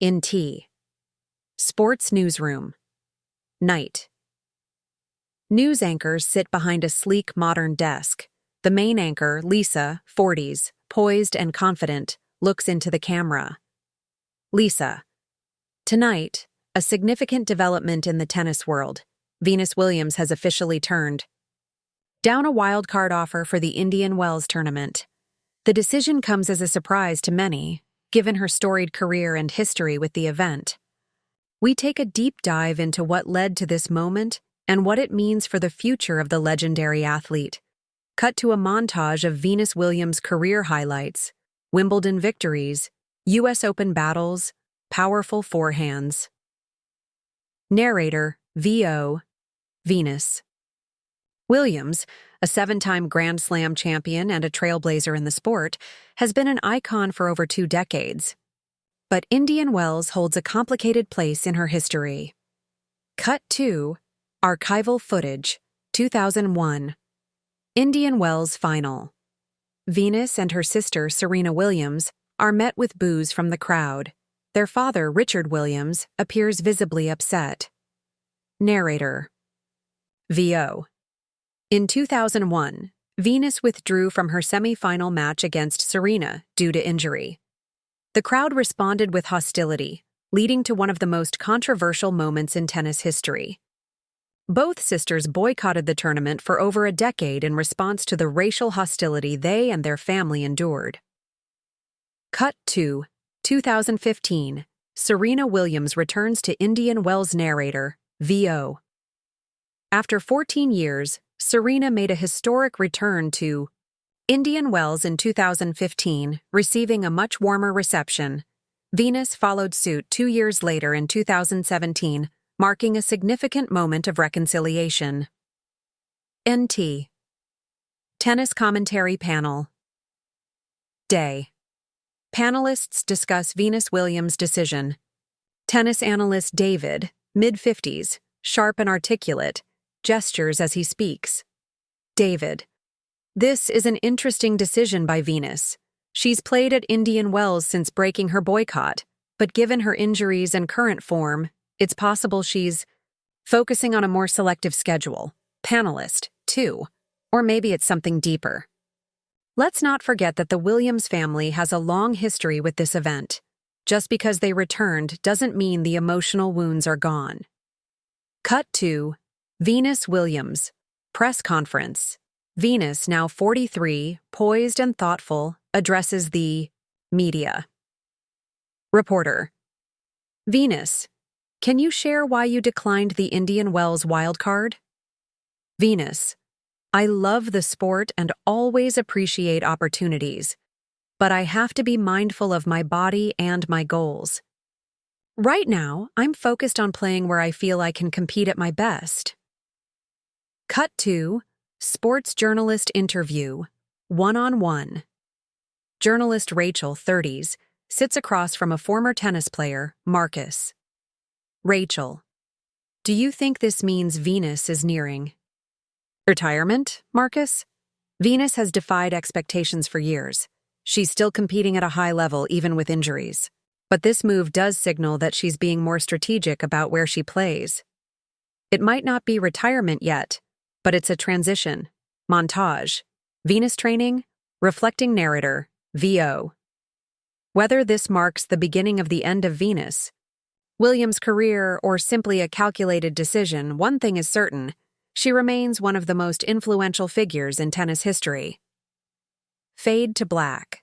In T. Sports newsroom. Night. News anchors sit behind a sleek modern desk. The main anchor, Lisa, 40s, poised and confident, looks into the camera. Lisa. Tonight, a significant development in the tennis world. Venus Williams has officially turned down a wildcard offer for the Indian Wells tournament. The decision comes as a surprise to many, given her storied career and history with the event. We take a deep dive into what led to this moment and what it means for the future of the legendary athlete. Cut to a montage of Venus Williams' career highlights, Wimbledon victories, U.S. Open battles, powerful forehands. Narrator, V.O. Venus Williams, a 7-time Grand Slam champion and a trailblazer in the sport, has been an icon for over 2 decades. But Indian Wells holds a complicated place in her history. Cut to archival footage, 2001. Indian Wells final. Venus and her sister, Serena Williams, are met with boos from the crowd. Their father, Richard Williams, appears visibly upset. Narrator. V.O. In 2001, Venus withdrew from her semi-final match against Serena due to injury. The crowd responded with hostility, leading to one of the most controversial moments in tennis history. Both sisters boycotted the tournament for over a decade in response to the racial hostility they and their family endured. Cut to 2015. Serena Williams returns to Indian Wells. Narrator, V.O. After 14 years, Serena made a historic return to Indian Wells in 2015, receiving a much warmer reception. Venus followed suit 2 years later in 2017, marking a significant moment of reconciliation. NT. Tennis Commentary Panel. Day. Panelists discuss Venus Williams' decision. Tennis analyst David, mid-50s, sharp and articulate, gestures as he speaks. David. This is an interesting decision by Venus. She's played at Indian Wells since breaking her boycott, but given her injuries and current form, it's possible she's focusing on a more selective schedule. Panelist, too. Or maybe it's something deeper. Let's not forget that the Williams family has a long history with this event. Just because they returned doesn't mean the emotional wounds are gone. Cut to Venus Williams. Press conference. Venus, now 43, poised and thoughtful, addresses the media. Reporter. Venus, can you share why you declined the Indian Wells wildcard? Venus, I love the sport and always appreciate opportunities, but I have to be mindful of my body and my goals. Right now, I'm focused on playing where I feel I can compete at my best. Cut to sports journalist interview, one-on-one. Journalist Rachel, 30s, sits across from a former tennis player, Marcus. Rachel, do you think this means Venus is nearing retirement, Marcus? Venus has defied expectations for years. She's still competing at a high level even with injuries. But this move does signal that she's being more strategic about where she plays. It might not be retirement yet, but it's a transition. Montage. Venus training, reflecting narrator, V.O. Whether this marks the beginning of the end of Venus, Williams' career, or simply a calculated decision, one thing is certain: she remains one of the most influential figures in tennis history. Fade to black.